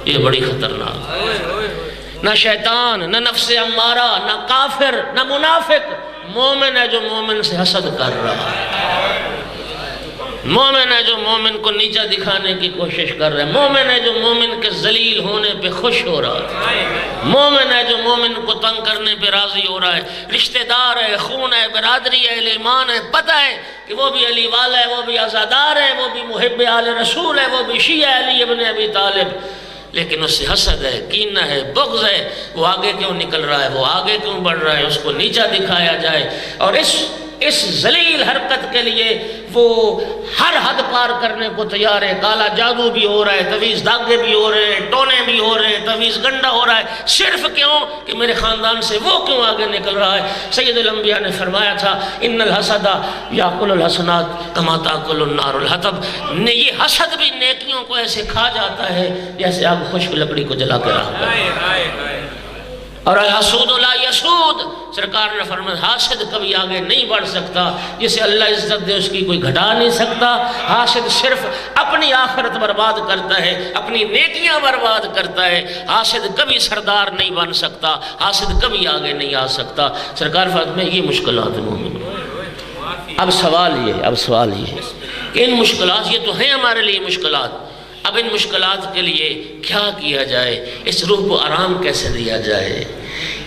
یہ بڑی خطرناک۔ نہ شیطان، نہ نفس امارہ، نہ کافر، نہ منافق، مومن ہے جو مومن سے حسد کر رہا ہے۔ مومن ہے جو مومن کو نیچا دکھانے کی کوشش کر رہا ہے، مومن ہے جو مومن کے ذلیل ہونے پہ خوش ہو رہا ہے، مومن ہے جو مومن کو تنگ کرنے پہ راضی ہو رہا ہے، رشتہ دار ہے، خون ہے، برادری ہے، اہل ایمان ہے، پتہ ہے کہ وہ بھی علی والا ہے، وہ بھی عزادار ہے، وہ بھی محب آل رسول ہے، وہ بھی شیعہ علی ابن ابی طالب، لیکن اس سے حسد ہے، کینہ ہے، بغض ہے، وہ آگے کیوں نکل رہا ہے، وہ آگے کیوں بڑھ رہا ہے، اس کو نیچا دکھایا جائے، اور اس ذلیل حرکت کے لیے وہ ہر حد پار کرنے کو تیار ہے۔ کالا جادو بھی ہو رہا ہے، تویز دھاگے بھی ہو رہے ہیں، ٹونے بھی ہو رہے ہیں، تویز گنڈا ہو رہا ہے، صرف کیوں کہ میرے خاندان سے وہ کیوں آگے نکل رہا ہے۔ سید الانبیاء نے فرمایا تھا ان الحسد یاکل الحسنات کما تاکل النار الحطب، یہ حسد بھی نیکیوں کو ایسے کھا جاتا ہے جیسے آگ خشک لکڑی کو جلا کے رکھ دے۔ اور الحسود لا یسود، سرکار نے فرمایا حاسد کبھی آگے نہیں بڑھ سکتا، جسے اللہ عزت دے اس کی کوئی گھٹا نہیں سکتا۔ حاسد صرف اپنی آخرت برباد کرتا ہے، اپنی نیکیاں برباد کرتا ہے، حاسد کبھی سردار نہیں بن سکتا، حاسد کبھی آگے نہیں آ سکتا۔ سرکار فرماتے ہیں یہ مشکلات مومن۔ اب سوال یہ کہ ان مشکلات، یہ تو ہیں ہمارے لیے مشکلات، اب ان مشکلات کے لیے کیا کیا جائے، اس روح کو آرام کیسے دیا جائے،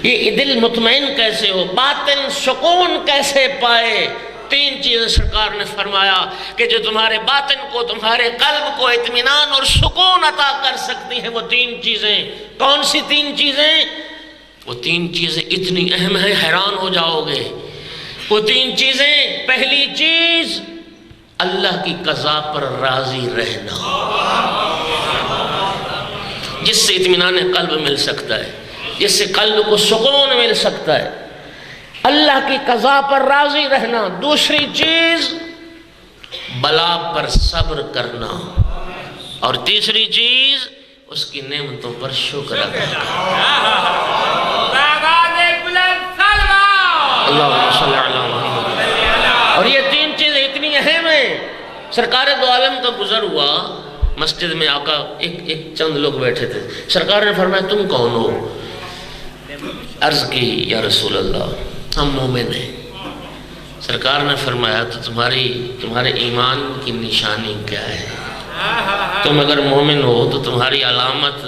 یہ دل مطمئن کیسے ہو، باطن سکون کیسے پائے۔ تین چیزیں سرکار نے فرمایا کہ جو تمہارے باطن کو، تمہارے قلب کو اطمینان اور سکون عطا کر سکتی ہیں، وہ تین چیزیں۔ کون سی تین چیزیں؟ وہ تین چیزیں اتنی اہم ہیں حیران ہو جاؤ گے۔ وہ تین چیزیں، پہلی چیز اللہ کی قضا پر راضی رہنا، جس سے اطمینان قلب مل سکتا ہے، جس سے قلب کو سکون مل سکتا ہے، اللہ کی قضا پر راضی رہنا۔ دوسری چیز بلا پر صبر کرنا، اور تیسری چیز اس کی نعمتوں پر شکر ادا کرنا۔ اللہم صلی علی محمد۔ اور یہ تین چیزیں اتنی اہم ہیں۔ سرکار دو عالم کا گزر ہوا، مسجد میں آقا ایک چند لوگ بیٹھے تھے، سرکار نے فرمایا تم کون ہو؟ عرض کی یا رسول اللہ ہم مومن ہیں۔ سرکار نے فرمایا تو تمہارے ایمان کی نشانی کیا ہے؟ تم اگر مومن ہو تو تمہاری علامت،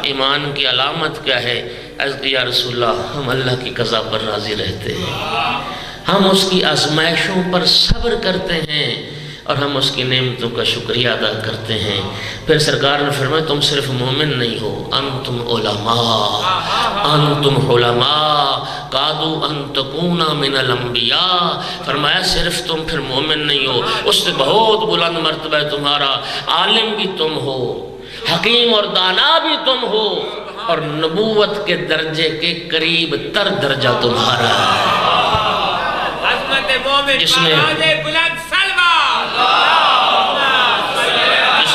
ایمان کی علامت کیا ہے؟ عرض کی یا رسول اللہ ہم اللہ کی قضا پر راضی رہتے ہیں، ہم اس کی آزمائشوں پر صبر کرتے ہیں، اور ہم اس کی نعمتوں کا شکریہ ادا کرتے ہیں۔ پھر سرکار نے فرمایا تم صرف مومن نہیں ہو، انتم علماء قادو ان تکون من الانبیاء۔ فرمایا صرف تم پھر مومن نہیں ہو، اس سے بہت بلند مرتبہ ہے تمہارا، عالم بھی تم ہو، حکیم اور دانا بھی تم ہو، اور نبوت کے درجے کے قریب تر درجہ تمہارا ہے، جس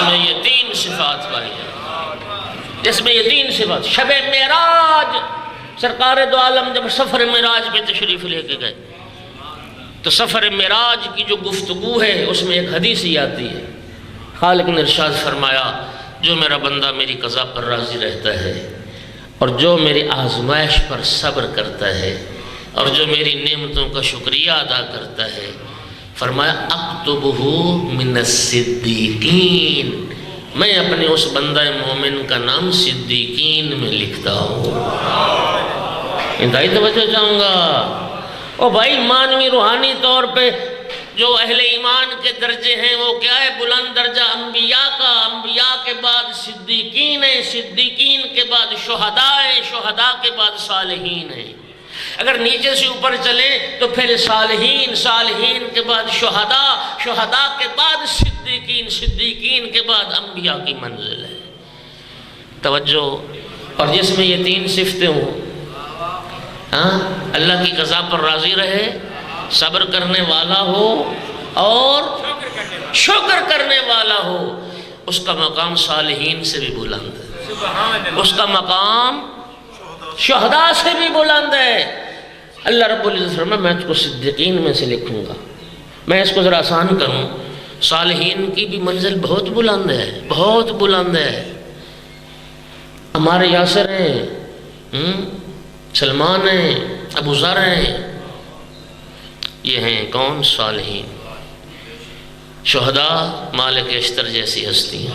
میں یہ تین صفات پائی جائیں، جس میں یہ تین صفات۔ شب معراج، سرکار دو عالم جب سفر معراج پہ تشریف لے کے گئے تو سفر معراج کی جو گفتگو ہے اس میں ایک حدیث ہی آتی ہے۔ خالق نے ارشاد فرمایا جو میرا بندہ میری قضا پر راضی رہتا ہے، اور جو میری آزمائش پر صبر کرتا ہے، اور جو میری نعمتوں کا شکریہ ادا کرتا ہے، فرمایا اکتبہ من الصدیقین، میں اپنے اس بندہ مومن کا نام صدیقین میں لکھتا ہوں۔ انتہائی توجہ چاہوں گا۔ او بھائی معنوی روحانی طور پہ جو اہل ایمان کے درجے ہیں وہ کیا ہے؟ بلند درجہ انبیاء کا، انبیاء کے بعد صدیقین ہیں، صدیقین کے بعد شہداء ہیں، شہداء کے بعد صالحین ہیں۔ اگر نیچے سے اوپر چلیں تو پھر صالحین، صالحین کے بعد شہداء، شہداء کے بعد صدیقین، صدیقین کے بعد انبیاء کی منزل ہے۔ توجہ۔ اور جس میں یہ تین صفتیں ہوں، اللہ کی قضا پر راضی رہے، صبر کرنے والا ہو اور شکر کرنے والا ہو، اس کا مقام صالحین سے بھی بلند ہے، اس کا مقام شہداء سے بھی بلند ہے۔ اللہ رب العزت فرمایا میں اس کو صدیقین میں سے لکھوں گا۔ میں اس کو ذرا آسان کروں، صالحین کی بھی منزل بہت بلند ہے، بہت بلند ہے۔ ہمارے یاسر ہیں، سلمان ہیں، ابو ذر ہیں، یہ ہیں کون؟ صالحین۔ شہداء مالک اشتر جیسی ہستی ہیں،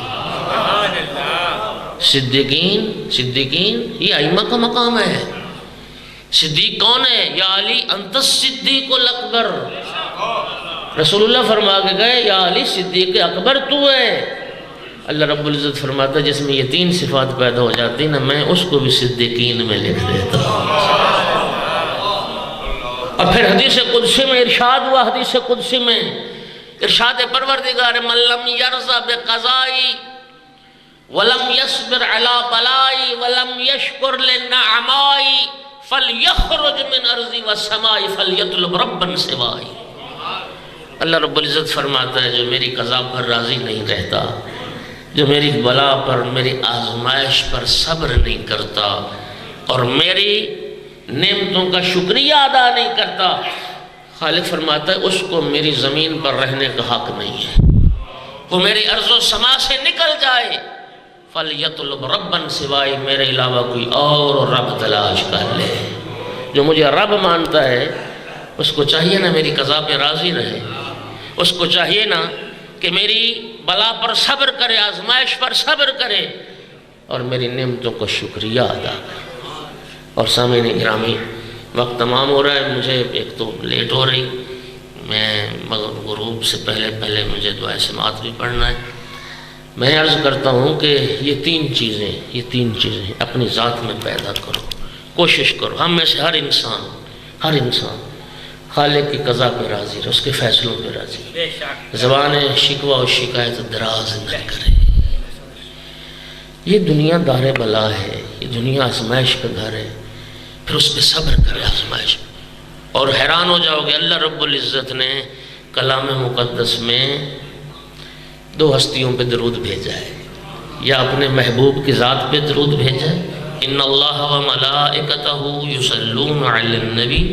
صدیقین یہ ائمہ کا مقام ہے۔ صدیق کون ہے؟ یا علی انت الصدیق الاکبر، رسول اللہ فرما کے گئے یا علی صدیق اکبر تو ہے۔ اللہ رب العزت فرماتا ہے جس میں یہ تین صفات پیدا ہو جاتی نا میں اس کو بھی صدیقین میں لکھ دیتا ہوں۔ اور پھر حدیث قدسی میں ارشاد ہوا، حدیث قدسی میں ارشاد پروردگار من لم یرضى بقضائی ولم یصبر علی بلائی ولم یشکر لنعمائی فلیخرج من ارضی والسمائی فلیطلب ربا سوائی۔ اللہ رب العزت فرماتا ہے جو میری قضا پر راضی نہیں رہتا، جو میری بلا پر، میری آزمائش پر صبر نہیں کرتا اور میری نعمتوں کا شکریہ ادا نہیں کرتا، خالق فرماتا ہے اس کو میری زمین پر رہنے کا حق نہیں ہے، وہ میری ارض و سما سے نکل جائے۔ فَلْيَطْلُبْ رَبًّا سوائے میرے علاوہ کوئی اور رب تلاش کر لے۔ جو مجھے رب مانتا ہے اس کو چاہیے نا میری قضا پہ راضی رہے، اس کو چاہیے نا کہ میری بلا پر صبر کرے، آزمائش پر صبر کرے اور میری نعمتوں کا شکریہ ادا کرے۔ اور سامعین گرامی وقت تمام ہو رہا ہے، مجھے ایک تو لیٹ ہو رہی، میں غروب سے پہلے مجھے دعائے سماعت بھی پڑھنا ہے۔ میں عرض کرتا ہوں کہ یہ تین چیزیں اپنی ذات میں پیدا کرو، کوشش کرو۔ ہم میں سے ہر انسان خالق کی قضا پہ راضی رہے، اس کے فیصلوں پہ راضی رہے، زبان شکوہ و شکایت دراز نہ کرے۔ یہ دنیا دار بلا ہے، یہ دنیا آزمائش کا گھر ہے، پھر اس پہ صبر کرے آزمائش۔ اور حیران ہو جاؤ گے اللہ رب العزت نے کلام مقدس میں دو ہستیوں پہ درود بھیجا ہے، یا اپنے محبوب کی ذات پہ درود بھیجا ہے، ان اللہ و ملائکتہ یصلون علی النبی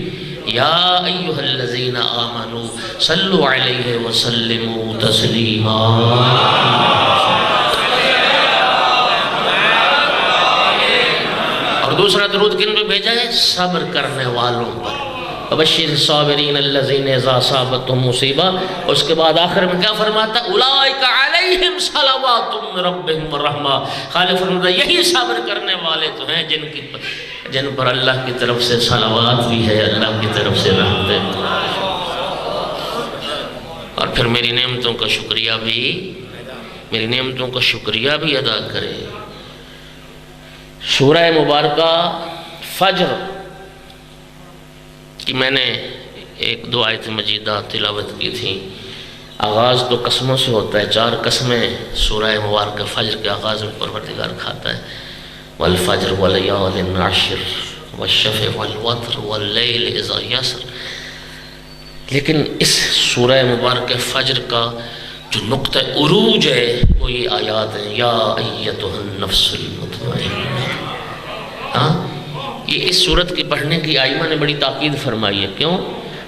یا ایہا الذین آمنوا صلوا علیہ وسلموا تسلیما۔ اور دوسرا درود کن پہ بھیجا ہے؟ صبر کرنے والوں پر، وبشر الصابرین الذین اذا اصابتهم مصیبہ۔ اس کے بعد آخر میں کیا فرماتا؟ اولئک علیہم صلوات من ربہم ورحمہ۔ خالق فرماتا یہی صبر کرنے والے تو ہیں جن پر اللہ کی طرف سے صلوات بھی ہے، اللہ کی طرف سے رحمتیں بھی۔ اور پھر میری نعمتوں کا شکریہ بھی ادا کرے۔ سورہ مبارکہ فجر کہ میں نے ایک دو آیت مجیدہ تلاوت کی تھی۔ آغاز تو قسموں سے ہوتا ہے، 4 قسمیں سورہ مبارکہ فجر کے آغاز میں پروردگار کھاتا ہے، والفجر والیال عشر والشفع والوتر واللیل اذا یسر۔ لیکن اس سورہ مبارکہ فجر کا جو نقطہ عروج ہے وہ یہ آیات ہیں، یا ایتھا النفس المطمئنہ۔ یہ اس صورت کی پڑھنے کی آئمہ نے بڑی تاکید فرمائی ہے۔ کیوں؟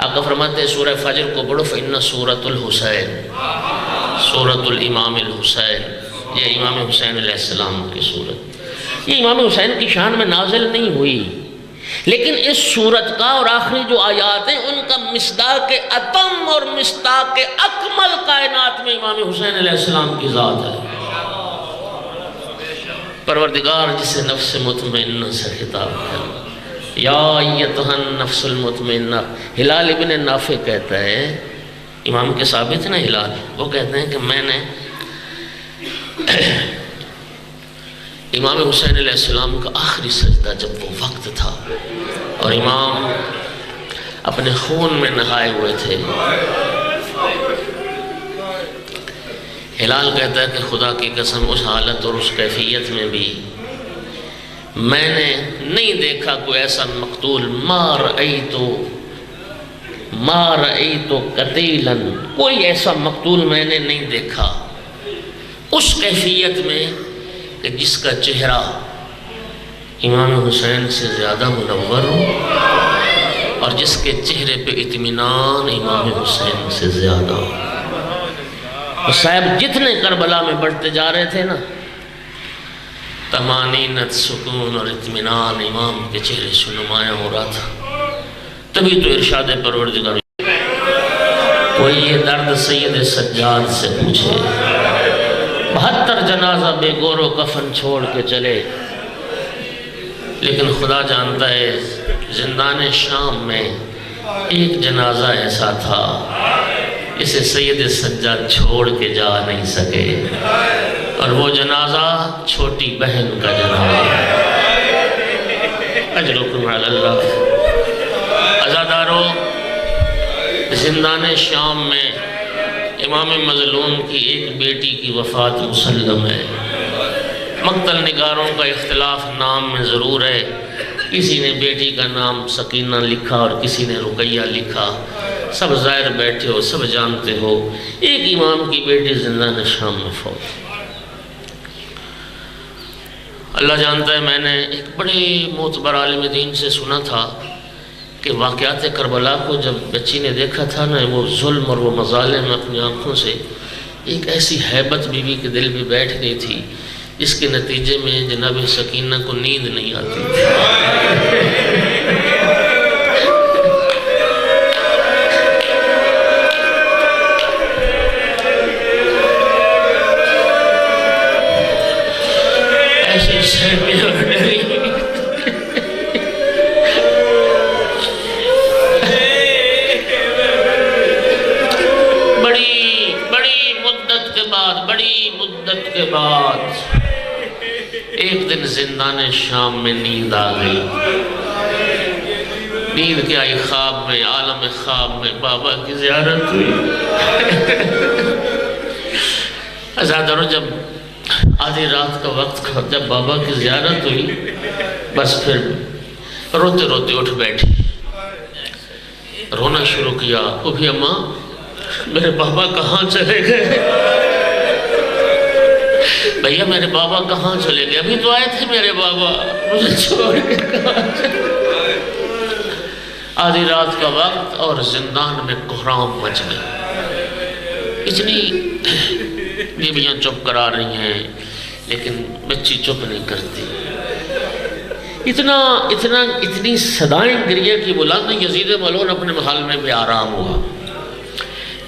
آقا فرماتے ہیں سورہ فجر کو پڑھو فإن سورۃ الحسین، سورۃ الامام الحسین، یہ امام حسین علیہ السلام کی صورت، یہ امام حسین کی شان میں نازل نہیں ہوئی، لیکن اس صورت کا اور آخری جو آیات ہیں ان کا مصداق اتم اور مصداق اکمل کائنات میں امام حسین علیہ السلام کی ذات ہے۔ پروردگار جسے نفس مطمئنہ سے خطاب ہے، یا ایتھا النفس المطمئنہ۔ ہلال ابن نافع کہتا ہے، امام کے ثابت نا ہلال، وہ کہتے ہیں کہ میں نے امام حسین علیہ السلام کا آخری سجدہ جب وہ وقت تھا اور امام اپنے خون میں نہائے ہوئے تھے، ہلال کہتا ہے کہ خدا کی قسم اس حالت اور اس کیفیت میں بھی میں نے نہیں دیکھا کوئی ایسا مقتول، ما رأیتو قتیلا، کوئی ایسا مقتول میں نے نہیں دیکھا اس کیفیت میں کہ جس کا چہرہ امام حسین سے زیادہ منور ہو اور جس کے چہرے پہ اطمینان امام حسین سے زیادہ ہو۔ صاحب جتنے کربلا میں بڑھتے جا رہے تھے نا، طمانینت، سکون اور اطمینان امام کے چہرے سے نمایاں ہو رہا تھا۔ تبھی تو ارشاد پروردگار کوئی یہ درد سید سجاد سے پوچھے، 72 جنازہ بے گور و کفن چھوڑ کے چلے، لیکن خدا جانتا ہے زندان شام میں ایک جنازہ ایسا تھا اسے سید سجاد چھوڑ کے جا نہیں سکے، اور وہ جنازہ چھوٹی بہن کا جنازہ۔ اجرکم علی اللہ۔ عزادارو، زندان شام میں امام مظلوم کی ایک بیٹی کی وفات مسلم ہے۔ مقتل نگاروں کا اختلاف نام میں ضرور ہے، کسی نے بیٹی کا نام سکینہ لکھا اور کسی نے رقیہ لکھا، سب ظاہر بیٹھے ہو، سب جانتے ہو ایک امام کی بیٹی زندان شام میں فوت۔ اللہ جانتا ہے، میں نے ایک بڑے معتبر عالم دین سے سنا تھا کہ واقعات کربلا کو جب بچی نے دیکھا تھا نا، وہ ظلم اور وہ مظالم اپنی آنکھوں سے، ایک ایسی ہیبت بی بی کے دل میں بیٹھ گئی تھی جس کے نتیجے میں جناب سکینہ کو نیند نہیں آتی تھی۔ ایسی سہمی اور ڈری، بڑی مدت کے بعد ایک دن زندان شام میں نیند آ گئی۔ نیند کے آئی، خواب میں، عالم خواب میں بابا کی زیارت ہوئی۔ عزادارو، جب آدھی رات کا وقت تھا، جب بابا کی زیارت ہوئی، بس پھر روتے روتے اٹھ بیٹھی، رونا شروع کیا، وہ بھی اماں میرے بابا کہاں چلے گئے؟ بھیا میرے بابا کہاں چلے گئے؟ ابھی تو آئے تھے میرے بابا، مجھے چھوڑ کے کہاں چلے گئے؟ آدھی رات کا وقت اور زندان میں کوہرام مچ گیا۔ اتنی بیویاں چپ کرا رہی ہیں لیکن بچی چپ نہیں کرتی۔ اتنی صدائیں گریہ کی بلند، یزید ملعون اپنے محل میں بھی آرام ہوا۔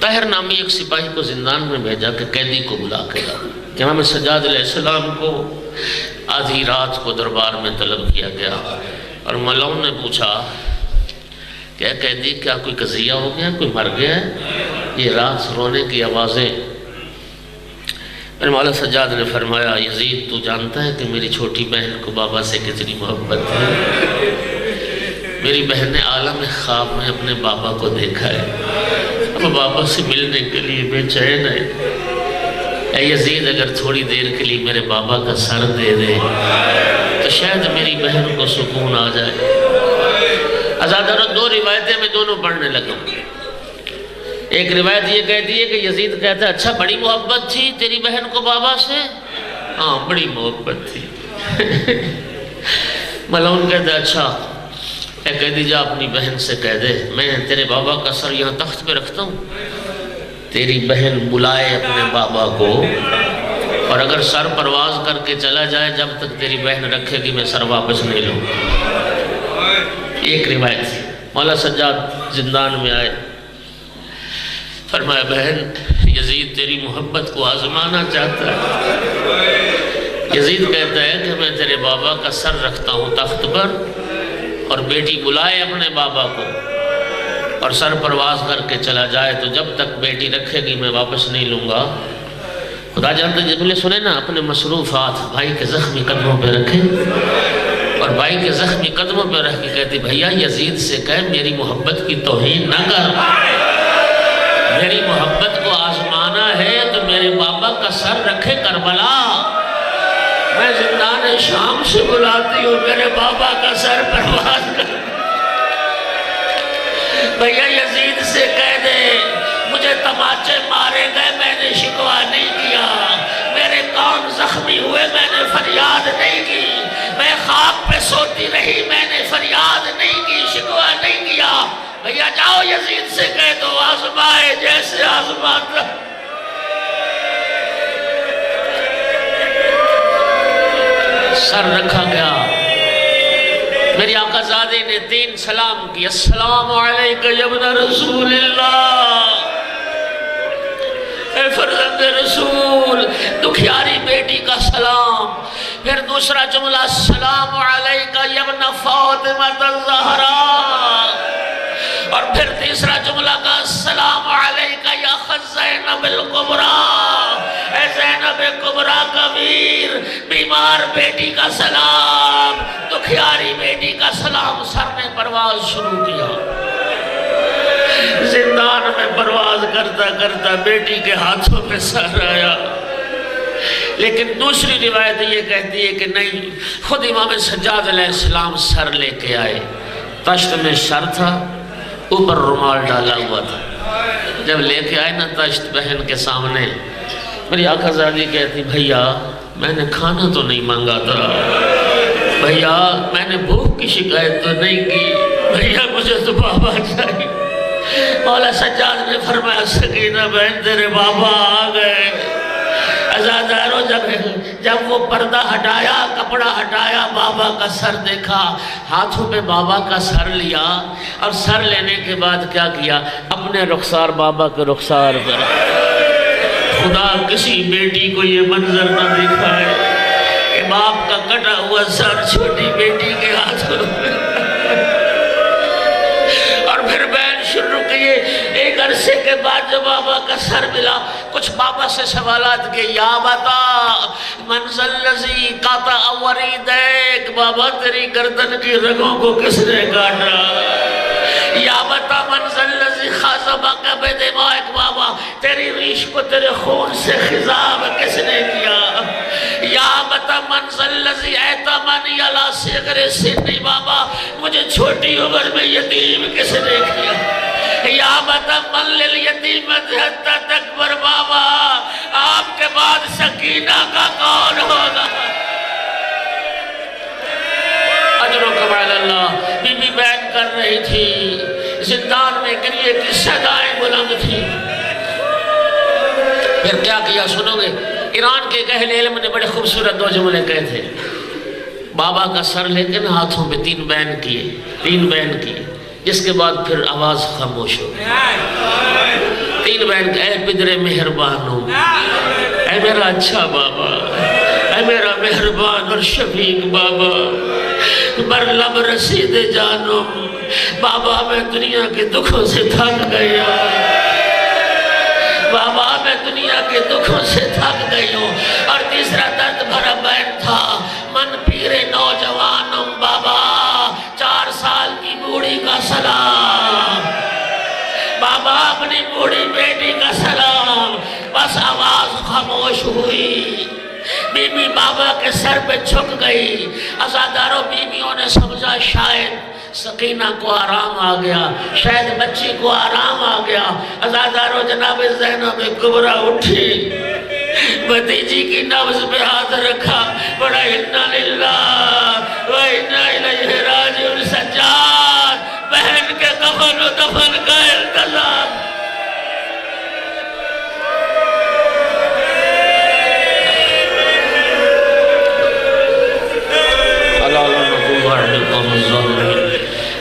طاہر نامی ایک سپاہی کو زندان میں بھیجا کہ قیدی کو بلا کے لاؤ۔ امام سجاد علیہ السلام کو آدھی رات کو دربار میں طلب کیا گیا اور ملعون نے پوچھا کہ قیدی کیا کوئی قضیہ ہو گیا، کوئی مر گیا ہے؟ یہ رات رونے کی آوازیں۔ میرے مولا سجاد نے فرمایا، یزید تو جانتا ہے کہ میری چھوٹی بہن کو بابا سے کتنی محبت ہے۔ میری بہن نے عالم خواب میں اپنے بابا کو دیکھا ہے، اب بابا سے ملنے کے لیے بے چین ہے۔ اے یزید، اگر تھوڑی دیر کے لیے میرے بابا کا سر دے دے تو شاید میری بہن کو سکون آ جائے۔ عزادارو، دو روایتیں میں دونوں پڑھنے لگا۔ ایک روایت یہ کہتی ہے کہ یزید کہتا ہے، اچھا بڑی محبت تھی تیری بہن کو بابا سے؟ ہاں بڑی محبت تھی۔ ملعون کہتا ہے، اچھا اے قیدی جا اپنی بہن سے کہہ دے میں تیرے بابا کا سر یہاں تخت پہ رکھتا ہوں، تیری بہن بلائے اپنے بابا کو، اور اگر سر پرواز کر کے چلا جائے جب تک تیری بہن رکھے گی میں سر واپس نہیں لوں۔ ایک روایت۔ مولا سجاد زندان میں آئے، فرمایا بہن یزید تیری محبت کو آزمانا چاہتا ہے۔ یزید کہتا ہے کہ میں تیرے بابا کا سر رکھتا ہوں تخت پر، اور بیٹی بلائے اپنے بابا کو اور سر پرواز کر کے چلا جائے تو جب تک بیٹی رکھے گی میں واپس نہیں لوں گا۔ خدا جانتا ہے، جب سنے نا اپنے مصروفات بھائی کے زخمی قدموں پہ رکھیں، اور بھائی کے زخمی قدموں پہ رکھ کے کہتی بھیا یزید سے کہہ میری محبت کی توہین نہ کر، میری محبت کو آزمانا ہے تو میرے بابا کا سر رکھے کربلا، میں زندان شام سے بلاتی ہوں میرے بابا کا سر پرواز کر۔ بھیا یزید سے کہہ دے مجھے تماچے مارے گئے میں نے شکوہ نہیں کیا، میرے کان زخمی ہوئے میں نے فریاد نہیں کی، میں خاک پہ سوتی رہی میں نے فریاد نہیں کی، شکوہ نہیں کیا۔ بھیا جاؤ یزید سے کہہ دو آزمائے جیسے آزماتا۔ سر رکھا گیا، میری آقا زادے نے 3 سلام کی، السلام علیکہ یا ابن رسول اللہ، فرزند رسول دکھیاری بیٹی کا سلام. پھر دوسرا جملہ السلام علیکہ یا ابن فاطمہ الزہراء. اور پھر تیسرا جملہ کا السلام علیکہ یا اخت زینب الکبریٰ، اے زینب کبریٰ کبیر، بیمار بیٹی کا سلام، دکھیاری بیٹی کا سلام. سر نے پرواز شروع کیا. زندان میں پرواز کرتا کرتا بیٹی کے ہاتھوں پہ سر آیا. لیکن دوسری روایت یہ کہتی ہے کہ نہیں، خود امام سجاد علیہ السلام سر لے کے آئے. تشت میں سر تھا، اوپر رومال ڈالا ہوا تھا. جب لے کے آئے نا تشت بہن کے سامنے، میری آقا زادی کہتی بھیا میں نے کھانا تو نہیں مانگا تھا، بھیا میں نے بھوک کی شکایت تو نہیں کی، بھیا مجھے تو بابا چاہیے. مولا سجاد نے فرمایا سکینہ بہن تیرے بابا آ گئے. عزادارو جب وہ پردہ ہٹایا، کپڑا ہٹایا، بابا کا سر دیکھا، ہاتھوں پہ بابا کا سر لیا، اور سر لینے کے بعد کیا کیا؟ اپنے رخسار بابا کے رخسار پر. خدا کسی بیٹی کو یہ منظر نہ دکھائے کہ باپ کا کٹا ہوا سر چھوٹی بیٹی کے ہاتھوں میں. اور پھر بہن شروع کیے. ایک عرصے کے بعد جب بابا کا سر ملا، کچھ بابا سے سوالات کے. یا بتا منزل لذی قاطع وریدیک، بابا تیری گردن کی رگوں کو کس نے کاٹا؟ یا بتا منزل لذی خاصبک بدمائک، بابا تیری ریش کو تیرے خون سے خضاب کس نے کیا؟ یا بتا منزل لذی ایتمنی علی صغر سنی، بابا مجھے چھوٹی عمر میں یتیم کس نے کیا؟ یا بتا من للیتیم حتی تکبر، بابا آپ کے بعد سکینہ کا کون ہوگا؟ اجرکم علی اللہ. بی بی بیان کر رہی تھی، زندان میں گریے کی صدائیں بلند تھی. پھر کیا کیا سنو گے. ایران کے اہل علم نے بڑے خوبصورت دو جملے کہے تھے. بابا کا سر لے کے ہاتھوں پہ تین بیان کیے، جس کے بعد پھر آواز خاموش ہو. تین بیان کہ اے پدر مہربان ہوں، اے میرا اچھا بابا، اے میرا مہربان اور شفیق بابا، بر لب رسید جانم، بابا میں دنیا کے دکھوں سے تھک گئی ہوں، بابا میں دنیا کے دکھوں سے تھک گئی ہوں. اور تیسرا درد بھرا بیان تھا، من پیر نوجوانم، بابا 4 سال کی بوڑھی کا سلام، بابا اپنی بوڑھی بیٹی کا سلام. بس آواز خاموش ہوئی. بی بی بابا کے سر پہ جھک گئی. عزاداروں بیویوں نے سمجھا شاید سکینہ کو آرام آ گیا، شاید بچی کو آرام آ گیا. عزاداروں جناب زینب کبریٰ اٹھی، بھتیجی کی نبض پہ ہاتھ رکھا، بڑا انا للہ و انا الیہ راجعون. سجاد بہن کے کفن و دفن کا انتظام.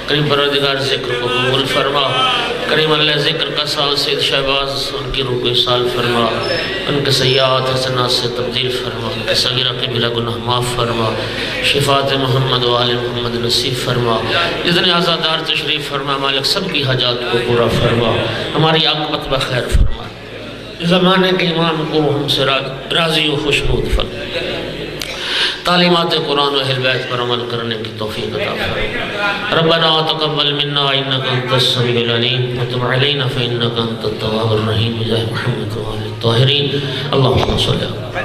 کریم پروردگار ذکر کو قبول فرما. کریم اللہ ذکر کا سال سید شہباز ان کی روح کو اصال فرما، ان کے سیئات حسنات سے تبدیل فرما، ان کے صغیرہ کبیرہ گناہ معاف فرما، شفاعت محمد و آل محمد نصیب فرما. جتنے عزادار تشریف فرما مالک سب کی حاجات کو پورا فرما، ہماری عاقبت بخیر فرما. زمانے کے امام کو ہم سے راضی و خوشنود فرما. تعلیمات قرآن و اہل بیت پر عمل کرنے کی توفیق عطا فرما. ربنا تقبل منا انک انت السمیع العلیم وتب علینا فانک انت التواب الرحیم بجاہ محمد و آل الطاہرین. اللہم صلی اللہ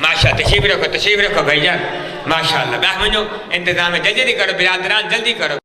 ماشاء تشریف رکھو بھائی جان. ماشاءاللہ. بہمنو انتظام جلدی کرو برادران، جلدی کرو.